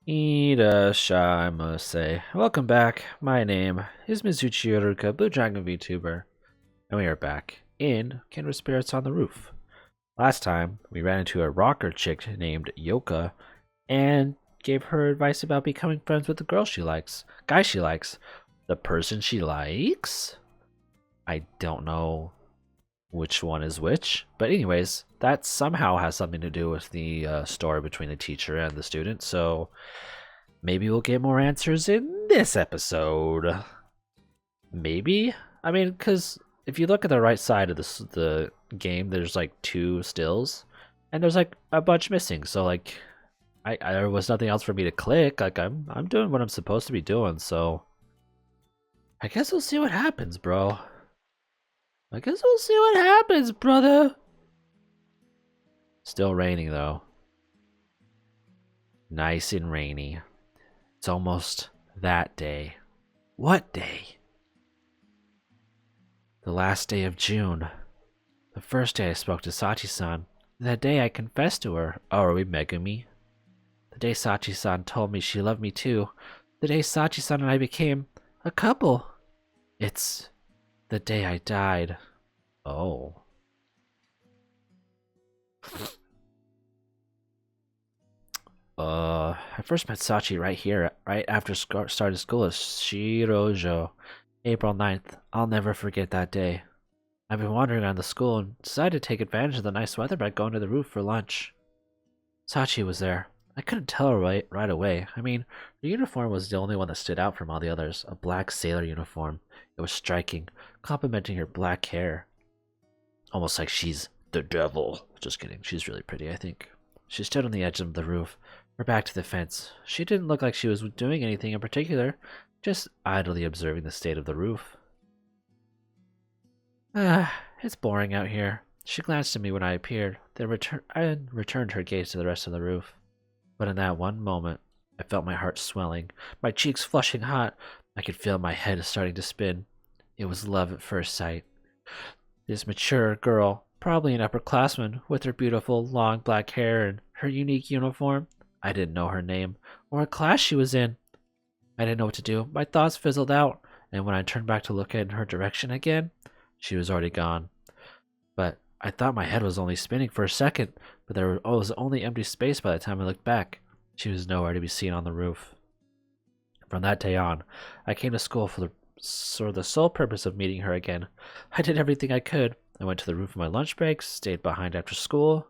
Irasha, I must say. Welcome back. My name is Mizuchi Yoruka, Blue Dragon VTuber, and we are back in Kindred Spirits on the Roof. Last time, we ran into a rocker chick named Yoka and gave her advice about becoming friends with the girl she likes, guy she likes, the person she likes. I don't know which one is which, but anyways, that somehow has something to do with the story between the teacher and the student, so maybe we'll get more answers in this episode. Maybe? I mean, because if you look at the right side of the game, there's like 2 stills, and there's like a bunch missing, so like there was nothing else for me to click. Like I'm doing what I'm supposed to be doing, so I guess we'll see what happens, bro. I guess we'll see what happens, brother. Still raining, though. Nice and rainy. It's almost that day. What day? The last day of June. The first day I spoke to Sachi-san. That day I confessed to her. Oh, are we Megumi? The day Sachi-san told me she loved me too. The day Sachi-san and I became a couple. It's the day I died. Oh. I first met Sachi right here, right after started school at Shirojo, April 9th. I'll never forget that day. I've been wandering around the school and decided to take advantage of the nice weather by going to the roof for lunch. Sachi was there. I couldn't tell her right away. I mean, her uniform was the only one that stood out from all the others, a black sailor uniform. It was striking, complimenting her black hair. Almost like she's the devil. Just kidding, she's really pretty, I think. She stood on the edge of the roof, her back to the fence. She didn't look like she was doing anything in particular, just idly observing the state of the roof. It's boring out here. She glanced at me when I appeared, then returned her gaze to the rest of the roof. But in that one moment, I felt my heart swelling, my cheeks flushing hot. I could feel my head starting to spin. It was love at first sight. This mature girl, probably an upperclassman, with her beautiful, long black hair and her unique uniform. I didn't know her name, or what class she was in. I didn't know what to do. My thoughts fizzled out, and when I turned back to look in her direction again, she was already gone. But I thought my head was only spinning for a second, but there was only empty space by the time I looked back. She was nowhere to be seen on the roof. From that day on, I came to school for the sole purpose of meeting her again. I did everything I could. I went to the roof for my lunch breaks, stayed behind after school.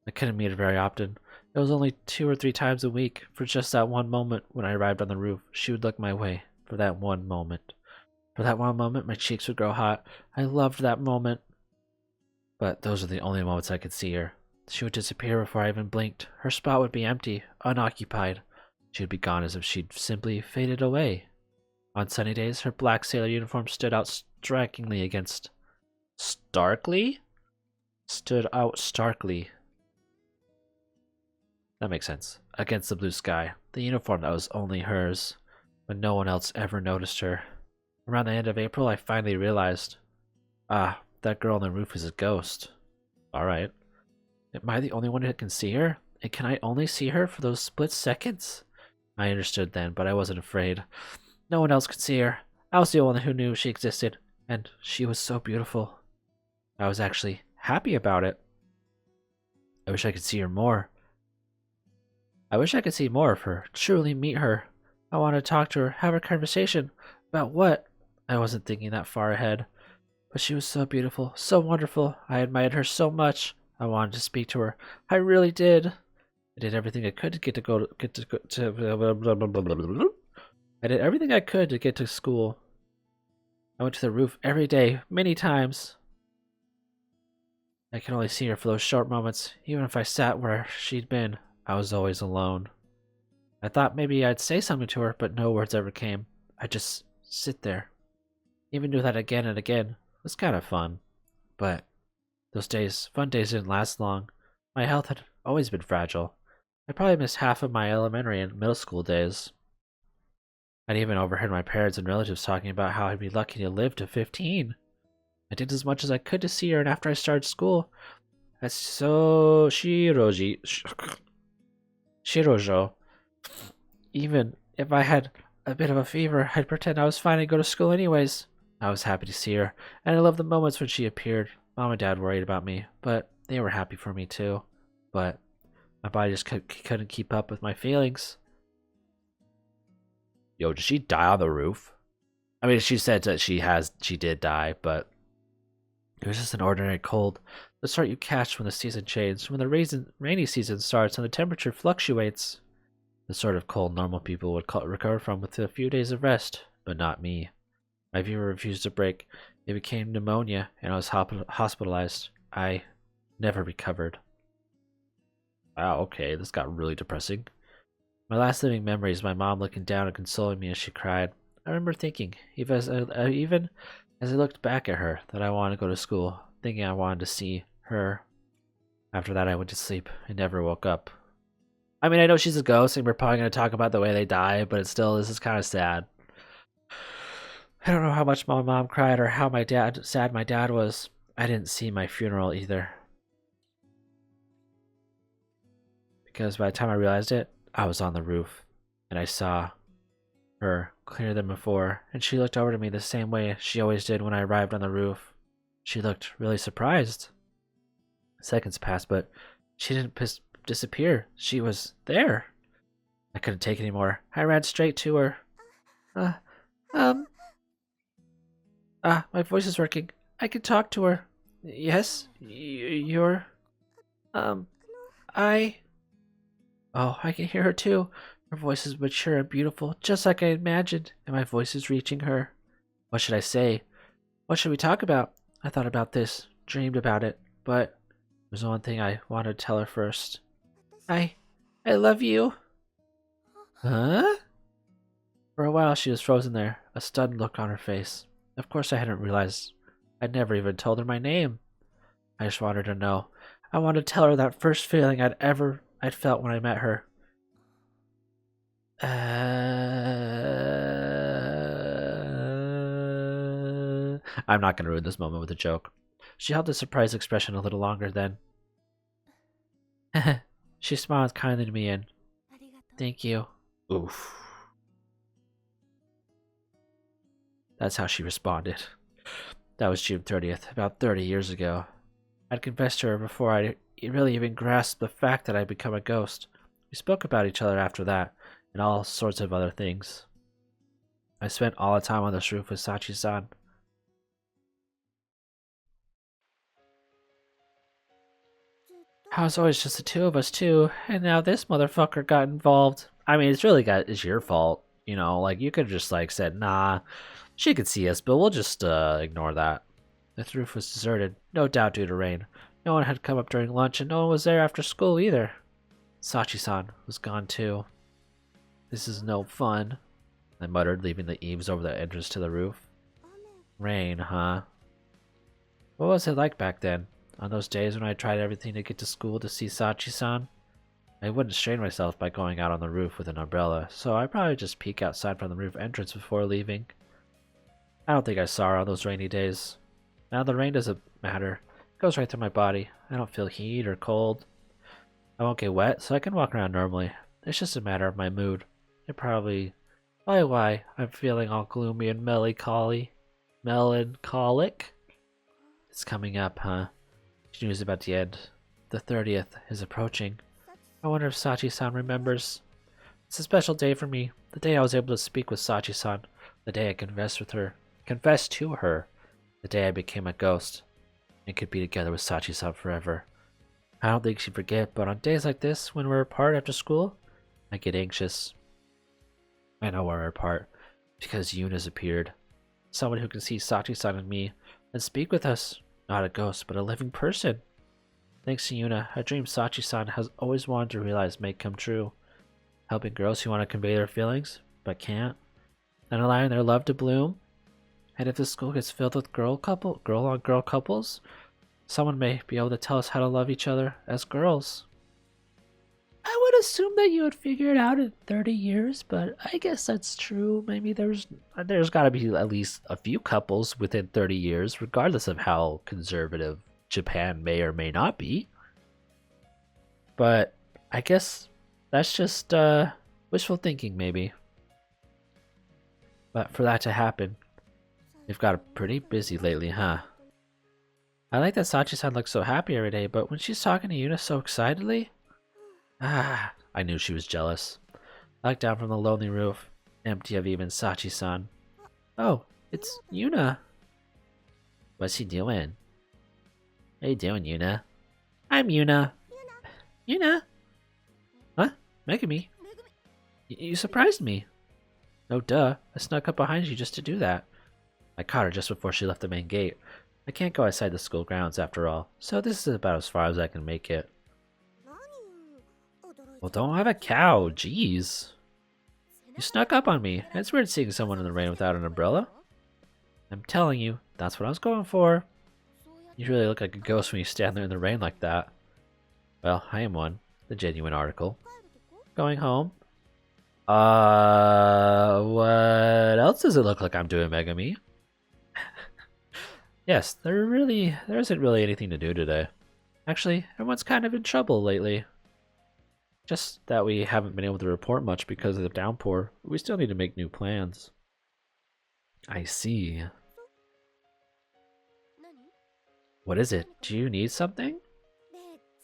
I couldn't meet her very often. It was only 2 or 3 times a week. For just that one moment when I arrived on the roof, she would look my way. For that one moment. For that one moment, my cheeks would grow hot. I loved that moment. But those are the only moments I could see her. She would disappear before I even blinked. Her spot would be empty, unoccupied. She would be gone as if she'd simply faded away. On sunny days, her black sailor uniform stood out strikingly against... Starkly? Stood out starkly. That makes sense. Against the blue sky. The uniform that was only hers. But no one else ever noticed her. Around the end of April, I finally realized... that girl on the roof is a ghost. Alright. Am I the only one who can see her? And can I only see her for those split seconds? I understood then, but I wasn't afraid. No one else could see her. I was the only one who knew she existed, and she was so beautiful. I was actually happy about it. I wish I could see her more. I wish I could see more of her, truly meet her. I wanted to talk to her, have a conversation. About what? I wasn't thinking that far ahead. But she was so beautiful, so wonderful. I admired her so much. I wanted to speak to her. I really did. I did everything I could to I did everything I could to get to school. I went to the roof every day, many times. I could only see her for those short moments. Even if I sat where she'd been, I was always alone. I thought maybe I'd say something to her, but no words ever came. I'd just sit there. Even do that again and again. It was kind of fun. But those fun days didn't last long. My health had always been fragile. I probably missed half of my elementary and middle school days. I'd even overheard my parents and relatives talking about how I'd be lucky to live to 15. I did as much as I could to see her, and after I started school, that's so Shirojo. Even if I had a bit of a fever, I'd pretend I was fine and go to school anyways. I was happy to see her, and I loved the moments when she appeared. Mom and Dad worried about me, but they were happy for me too. But my body just couldn't keep up with my feelings. Yo, did she die on the roof? I mean, she said that she did die, but it was just an ordinary cold, the sort you catch when the season changes, when the rainy season starts and the temperature fluctuates. The sort of cold normal people would recover from with a few days of rest, but not me. My fever refused to break. It became pneumonia, and I was hospitalized. I never recovered. Wow, okay, this got really depressing. My last living memory is my mom looking down and consoling me as she cried. I remember thinking, even as I looked back at her, that I wanted to go to school, thinking I wanted to see her. After that, I went to sleep and never woke up. I mean, I know she's a ghost, and we're probably going to talk about the way they die, but this is kind of sad. I don't know how much my mom cried or how sad my dad was. I didn't see my funeral either. Because by the time I realized it, I was on the roof, and I saw her clearer than before, and she looked over to me the same way she always did when I arrived on the roof. She looked really surprised. Seconds passed, but she didn't disappear. She was there. I couldn't take it anymore. I ran straight to her. My voice is working. I can talk to her. Yes? You're... I... Oh, I can hear her too. Her voice is mature and beautiful, just like I imagined, and my voice is reaching her. What should I say? What should we talk about? I thought about this, dreamed about it, but there's one thing I wanted to tell her first. I love you. Huh? For a while she was frozen there, a stunned look on her face. Of course I hadn't realized I'd never even told her my name. I just wanted her to know. I wanted to tell her that first feeling I'd felt when I met her. I'm not going to ruin this moment with a joke. She held the surprised expression a little longer then. She smiled kindly to me and, thank you. Oof. That's how she responded. That was June 30th, about 30 years ago. I'd confessed to her before I really even grasped the fact that I'd become a ghost. We spoke about each other after that, and all sorts of other things. I spent all the time on this roof with Sachi-san. I was always just the two of us too, and now this motherfucker got involved. I mean, it's your fault. You know, like, you could have just, like, said, nah, she could see us, but we'll just, ignore that. The roof was deserted, no doubt due to rain. No one had come up during lunch, and no one was there after school either. Sachi-san was gone too. This is no fun, I muttered, leaving the eaves over the entrance to the roof. Rain, huh? What was it like back then? On those days when I tried everything to get to school to see Sachi-san? I wouldn't strain myself by going out on the roof with an umbrella, so I'd probably just peek outside from the roof entrance before leaving. I don't think I saw her on those rainy days. Now the rain doesn't matter. It goes right through my body. I don't feel heat or cold. I won't get wet, so I can walk around normally. It's just a matter of my mood. It probably why I'm feeling all gloomy and melancholic. It's coming up, huh? News about the end. The 30th is approaching. I wonder if Sachi-san remembers. It's a special day for me. The day I was able to speak with Sachi-san. The day I confessed to her. The day I became a ghost. And could be together with Sachi-san forever. I don't think she'd forget, but on days like this, when we're apart after school, I get anxious. I know we're apart, because Yuna's appeared. Someone who can see Sachi-san and me, and speak with us. Not a ghost, but a living person. Thanks to Yuna, a dream Sachi-san has always wanted to realize may come true. Helping girls who want to convey their feelings, but can't. And allowing their love to bloom. And if the school gets filled with girl-on-girl couples, someone may be able to tell us how to love each other as girls. I would assume that you would figure it out in 30 years, but I guess that's true. Maybe there's got to be at least a few couples within 30 years, regardless of how conservative Japan may or may not be. But I guess that's just wishful thinking, maybe. But for that to happen, they've got pretty busy lately, huh? I like that Sachi-san looks so happy every day, but when she's talking to Yuna so excitedly, I knew she was jealous. I looked down from the lonely roof, empty of even Sachi-san. Oh, it's Yuna. What's she doing? How you doing, Yuna? I'm Yuna. Yuna? Huh? Megumi? You surprised me. No duh, I snuck up behind you just to do that. I caught her just before she left the main gate. I can't go outside the school grounds after all, so this is about as far as I can make it. Well, don't have a cow, jeez. You snuck up on me. It's weird seeing someone in the rain without an umbrella. I'm telling you, that's what I was going for. You really look like a ghost when you stand there in the rain like that. Well, I am one. The genuine article. Going home. What else does it look like I'm doing, Megumi? Yes, there isn't really anything to do today. Actually, everyone's kind of in trouble lately. Just that we haven't been able to report much because of the downpour. We still need to make new plans. I see. What is it? Do you need something?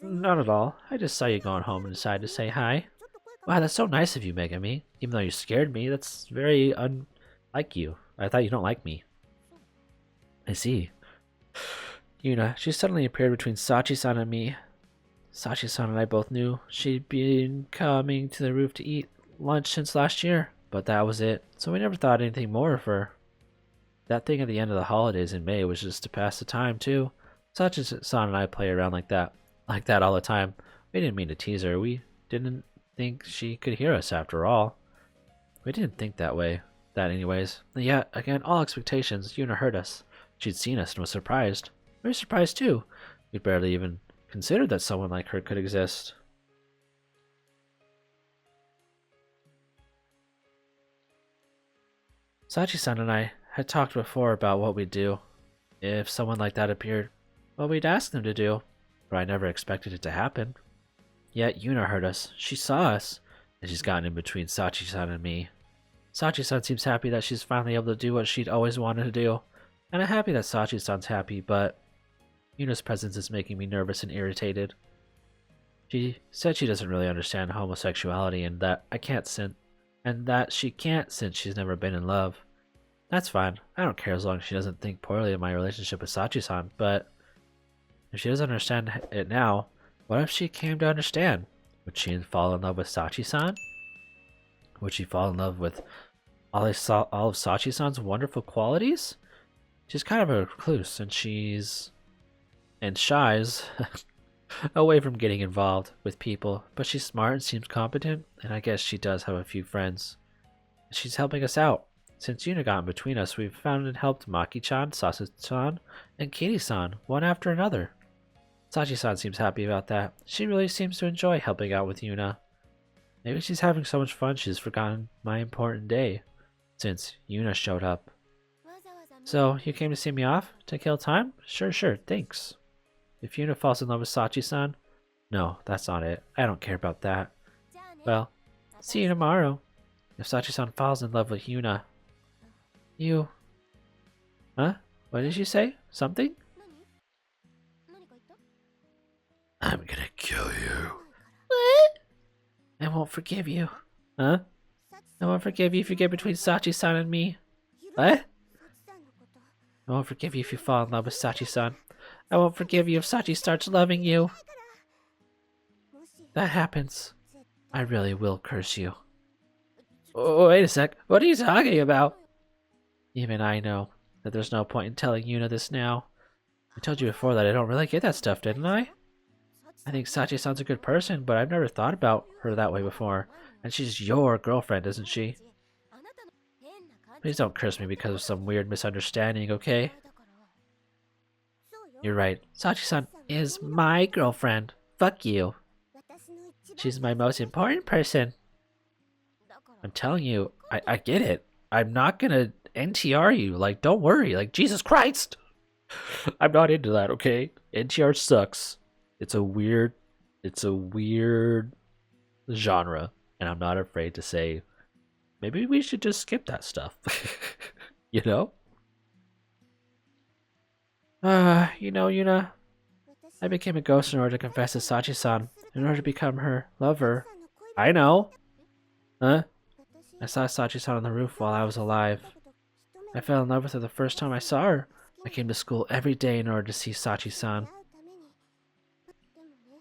Not at all. I just saw you going home and decided to say hi. Wow, that's so nice of you, Megumi. Even though you scared me, that's very unlike you. I thought you don't like me. I see. Yuna, she suddenly appeared between Sachi-san and me. Sachi-san and I both knew she'd been coming to the roof to eat lunch since last year, but that was it, so we never thought anything more of her. That thing at the end of the holidays in May was just to pass the time, too. Sachi-san and I play around like that all the time. We didn't mean to tease her. We didn't think she could hear us after all. We didn't think that anyways. And yet, again, all expectations, Yuna heard us. She'd seen us and was surprised. We were surprised, too. We'd barely even considered that someone like her could exist. Sachi-san and I had talked before about what we'd do if someone like that appeared, what we'd ask them to do, but I never expected it to happen. Yet Yuna heard us, she saw us, and she's gotten in between Sachi-san and me. Sachi-san seems happy that she's finally able to do what she'd always wanted to do, and I'm happy that Sachi-san's happy, but Yuna's presence is making me nervous and irritated. She said she doesn't really understand homosexuality and that she can't since she's never been in love. That's fine. I don't care as long as she doesn't think poorly of my relationship with Sachi-san, but if she doesn't understand it now, what if she came to understand? Would she fall in love with Sachi-san? Would she fall in love with all of Sachi-san's wonderful qualities? She's kind of a recluse, and shies away from getting involved with people, but she's smart and seems competent, and I guess she does have a few friends. She's helping us out. Since Yuna got in between us, we've found and helped Maki-chan, Sasu-san, and Katie-san, one after another. Sachi-san seems happy about that. She really seems to enjoy helping out with Yuna. Maybe she's having so much fun she's forgotten my important day, since Yuna showed up. So, you came to see me off? To kill time? Sure, thanks. If Yuna falls in love with Sachi-san? No, that's not it. I don't care about that. Well, see you tomorrow. If Sachi-san falls in love with Yuna. You... Huh? What did you say? Something? I'm gonna kill you. What? I won't forgive you. Huh? I won't forgive you if you get between Sachi-san and me. What? I won't forgive you if you fall in love with Sachi-san. I won't forgive you if Sachi starts loving you. That happens. I really will curse you. Oh, wait a sec. What are you talking about? Even I know that there's no point in telling Yuna this now. I told you before that I don't really get that stuff, didn't I? I think Sachi-san's a good person, but I've never thought about her that way before. And she's your girlfriend, isn't she? Please don't curse me because of some weird misunderstanding, okay? You're right. Sachi-san is my girlfriend. Fuck you. She's my most important person. I'm telling you, I get it. I'm not gonna NTR you. Like, don't worry. Like, Jesus Christ! I'm not into that, okay? NTR sucks. It's a weird genre, and I'm not afraid to say maybe we should just skip that stuff. You know? Yuna, I became a ghost in order to confess to Sachi-san, in order to become her lover. I know. Huh? I saw Sachi-san on the roof while I was alive. I fell in love with her the first time I saw her. I came to school every day in order to see Sachi-san.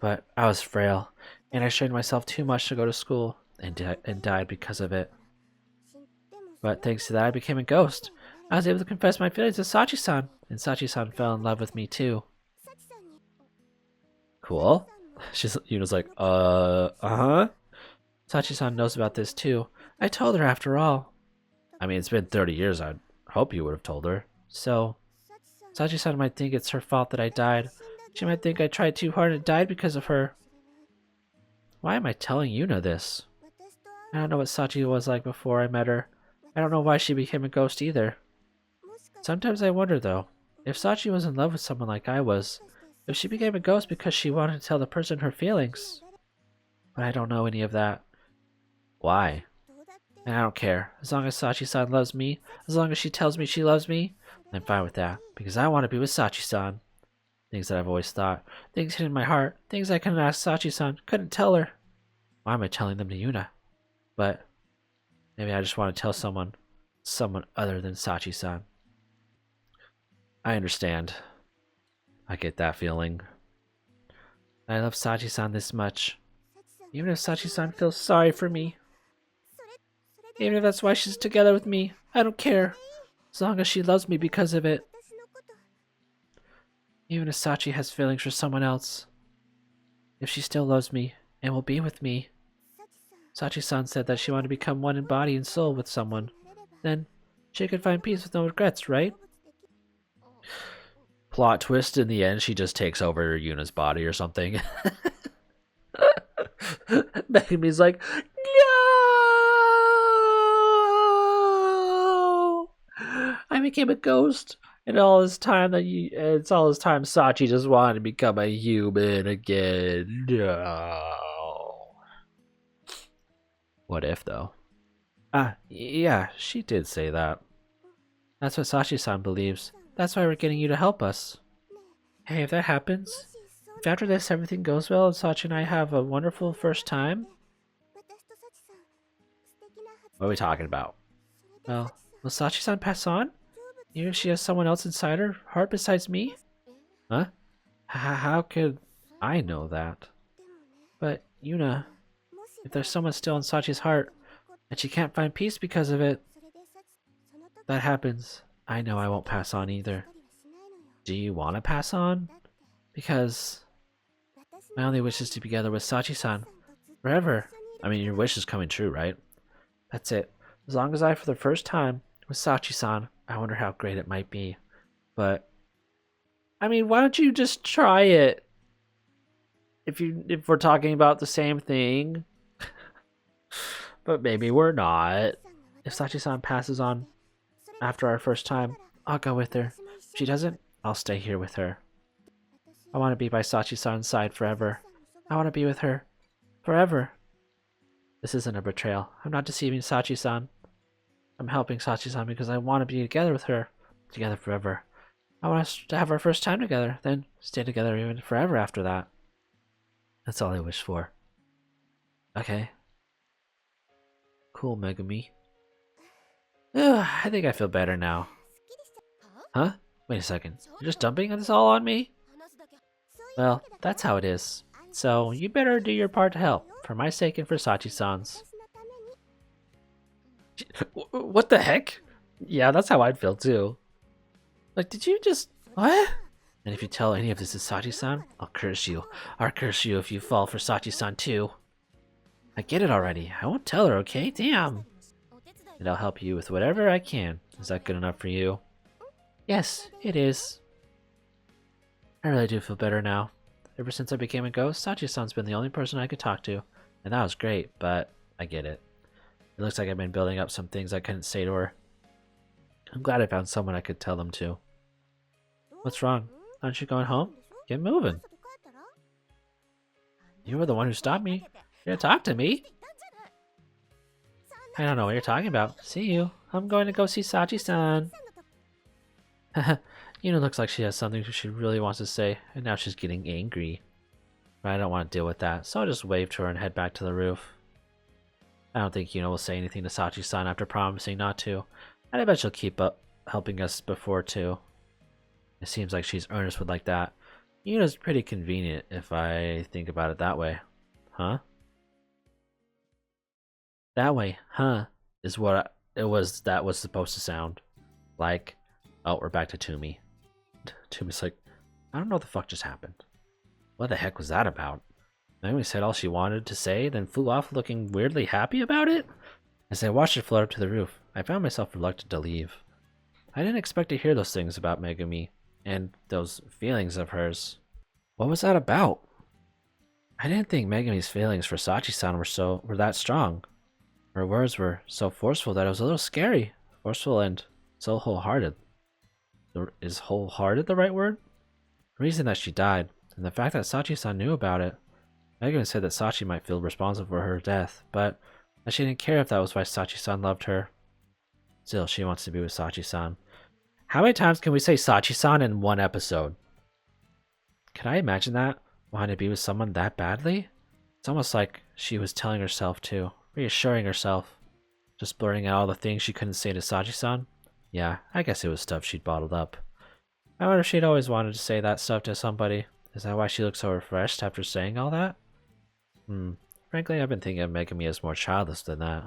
But I was frail, and I strained myself too much to go to school, and died because of it. But thanks to that, I became a ghost. I was able to confess my feelings to Sachi-san, and Sachi-san fell in love with me too. Cool. Yuna's like, uh-huh. Sachi-san knows about this too. I told her after all. I mean, it's been 30 years. I'd hope you would have told her. So, Sachi-san might think it's her fault that I died. She might think I tried too hard and died because of her. Why am I telling Yuna this? I don't know what Sachi was like before I met her. I don't know why she became a ghost either. Sometimes I wonder, though, if Sachi was in love with someone like I was, if she became a ghost because she wanted to tell the person her feelings. But I don't know any of that. Why? And I don't care. As long as Sachi-san loves me, as long as she tells me she loves me, I'm fine with that, because I want to be with Sachi-san. Things that I've always thought, things hidden in my heart, things I couldn't ask Sachi-san, couldn't tell her. Why am I telling them to Yuna? But maybe I just want to tell someone other than Sachi-san. I understand. I get that feeling. I love Sachi-san this much. Even if Sachi-san feels sorry for me. Even if that's why she's together with me, I don't care. As long as she loves me because of it. Even if Sachi has feelings for someone else. If she still loves me and will be with me. Sachi-san said that she wanted to become one in body and soul with someone. Then she could find peace with no regrets, right? Plot twist, in the end, she just takes over Yuna's body or something. Megumi's like, no! I became a ghost, and all this time Sachi just wanted to become a human again. No. What if, though? Yeah, she did say that. That's what Sachi-san believes. That's why we're getting you to help us. Hey, if that happens, if after this everything goes well and Sachi and I have a wonderful first time... What are we talking about? Well, will Sachi-san pass on? Even if she has someone else inside her heart besides me? Huh? How could I know that? But, Yuna, if there's someone still in Sachi's heart, and she can't find peace because of it, if that happens, I know I won't pass on either. Do you want to pass on? Because my only wish is to be together with Sachi-san forever. I mean, your wish is coming true, right? That's it. As long as I, for the first time, with Sachi-san, I wonder how great it might be. But, I mean, why don't you just try it? If we're talking about the same thing. But maybe we're not. If Sachi-san passes on after our first time, I'll go with her. If she doesn't, I'll stay here with her. I want to be by Sachi-san's side forever. I want to be with her forever. This isn't a betrayal. I'm not deceiving Sachi-san. I'm helping Sachi-san because I want to be together with her. Together forever. I want us to have our first time together, then stay together even forever after that. That's all I wish for. Okay. Cool, Megumi. Ugh, I think I feel better now. Huh? Wait a second. You're just dumping this all on me? Well, that's how it is. So, you better do your part to help, for my sake and for Sachi-san's. What the heck? Yeah, that's how I'd feel too. Like, did you just... What? And if you tell any of this to Sachi-san, I'll curse you. I'll curse you if you fall for Sachi-san too. I get it already. I won't tell her, okay? Damn! And I'll help you with whatever I can. Is that good enough for you? Yes, it is. I really do feel better now. Ever since I became a ghost, Sachi-san's been the only person I could talk to. And that was great, but I get it. It looks like I've been building up some things I couldn't say to her. I'm glad I found someone I could tell them to. What's wrong? Aren't you going home? Get moving. You were the one who stopped me. You're gonna talk to me? I don't know what you're talking about. See you. I'm going to go see Sachi-san. Yuna looks like she has something she really wants to say, and now she's getting angry. But I don't want to deal with that, so I'll just wave to her and head back to the roof. I don't think Yuna will say anything to Sachi-san after promising not to, and I bet she'll keep up helping us before too. It seems like she's earnest with like that. Yuna's pretty convenient if I think about it that way. Huh? That way, huh, is what that was supposed to sound like. Oh, we're back to Toomi. Toomi's like, I don't know what the fuck just happened. What the heck was that about? Megumi said all she wanted to say, then flew off looking weirdly happy about it? As I watched her float up to the roof, I found myself reluctant to leave. I didn't expect to hear those things about Megumi, and those feelings of hers. What was that about? I didn't think Megumi's feelings for Sachi-san were that strong. Her words were so forceful that it was a little scary. Forceful and so wholehearted. Is wholehearted the right word? The reason that she died, and the fact that Sachi-san knew about it. Megumi said that Sachi might feel responsible for her death, but that she didn't care if that was why Sachi-san loved her. Still, she wants to be with Sachi-san. How many times can we say Sachi-san in one episode? Can I imagine that? Wanting to be with someone that badly? It's almost like she was telling herself to, reassuring herself. Just blurting out all the things she couldn't say to Sachi-san? Yeah, I guess it was stuff she'd bottled up. I wonder if she'd always wanted to say that stuff to somebody. Is that why she looked so refreshed after saying all that? Frankly, I've been thinking of Megumi as more childless than that.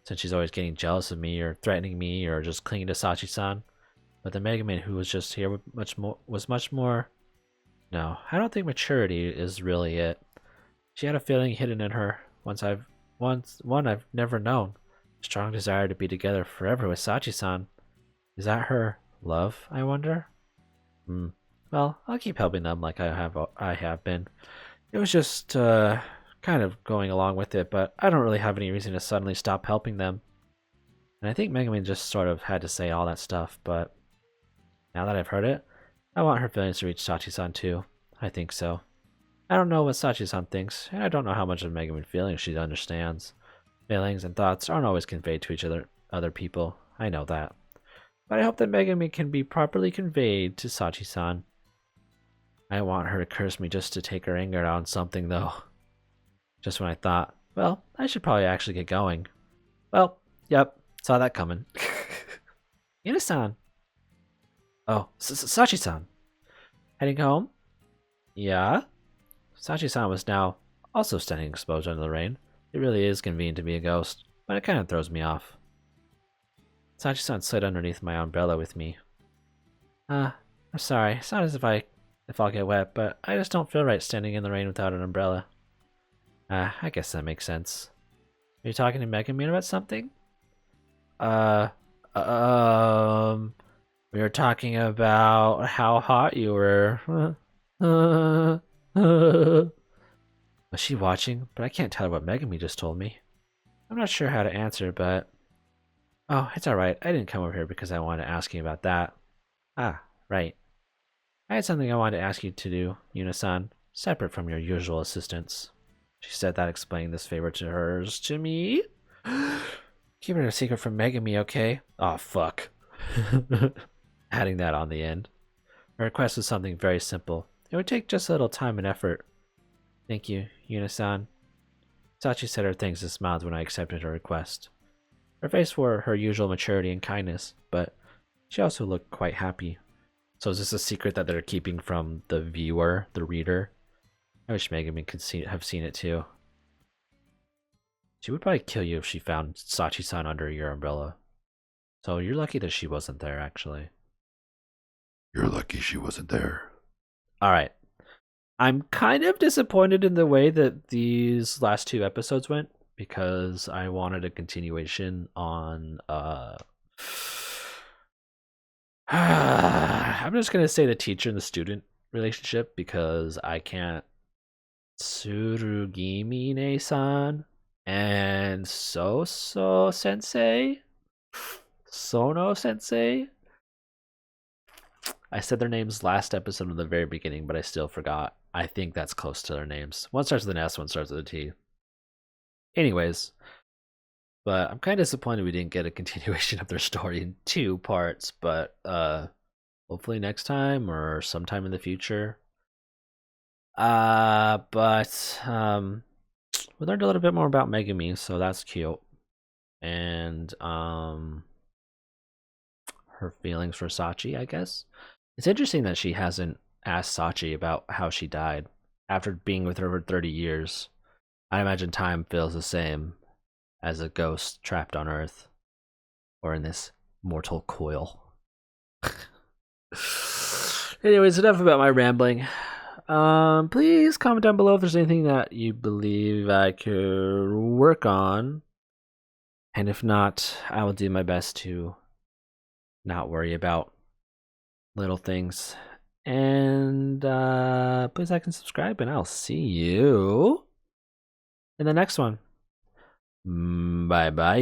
Since she's always getting jealous of me, or threatening me, or just clinging to Sachi-san. But the Megumi who was just here was much more... No, I don't think maturity is really it. She had a feeling hidden in her, one I've never known. A strong desire to be together forever with Sachi-san. Is that her love, I wonder? Well, I'll keep helping them like I have been. It was just kind of going along with it, but I don't really have any reason to suddenly stop helping them. And I think Megumi just sort of had to say all that stuff, but now that I've heard it, I want her feelings to reach Sachi-san too. I think so. I don't know what Sachi-san thinks, and I don't know how much of Megumi's feelings she understands. Feelings and thoughts aren't always conveyed to other people. I know that. But I hope that Megumi can be properly conveyed to Sachi-san. I want her to curse me just to take her anger out on something, though. Just when I thought, well, I should probably actually get going. Well, yep, saw that coming. Yuna-san. Oh, Sachi-san. Heading home? Yeah? Sachi-san was now also standing exposed under the rain. It really is convenient to be a ghost, but it kind of throws me off. Sachi-san slid underneath my umbrella with me. I'm sorry. It's not as if I'll get wet, but I just don't feel right standing in the rain without an umbrella. I guess that makes sense. Are you talking to Megumi about something? We were talking about how hot you were. Was she watching? But I can't tell her what Megumi just told me. I'm not sure how to answer, but... Oh, it's alright. I didn't come over here because I wanted to ask you about that. Ah, right. I had something I wanted to ask you to do, Yuna-san, separate from your usual assistance. She said that explaining this favor to hers to me. Keep it a secret from Megumi, okay? Aw, fuck. Adding that on the end. Her request was something very simple. It would take just a little time and effort. Thank you, Yuna-san. Sachi said her thanks and smiled when I accepted her request. Her face wore her usual maturity and kindness, but she also looked quite happy. So is this a secret that they're keeping from the viewer, the reader? I wish Megumi could have seen it too. She would probably kill you if she found Sachi-san under your umbrella. So you're lucky that she wasn't there, actually. You're lucky she wasn't there. Alright. I'm kind of disappointed in the way that these last two episodes went, because I wanted a continuation on I'm just gonna say the teacher and the student relationship, because I can't Tsurugimi-ne-san and Sono-sensei. I said their names last episode in the very beginning, but I still forgot. I think that's close to their names. One starts with an S, one starts with a T. Anyways, but I'm kind of disappointed we didn't get a continuation of their story in 2 parts, but hopefully next time or sometime in the future. But we learned a little bit more about Megumi, so that's cute. And her feelings for Sachi, I guess. It's interesting that she hasn't asked Sachi about how she died after being with her for 30 years. I imagine time feels the same as a ghost trapped on Earth or in this mortal coil. Anyways, enough about my rambling. Please comment down below if there's anything that you believe I could work on. And if not, I will do my best to not worry about little things. And please like and subscribe, and I'll see you in the next one. Bye bye.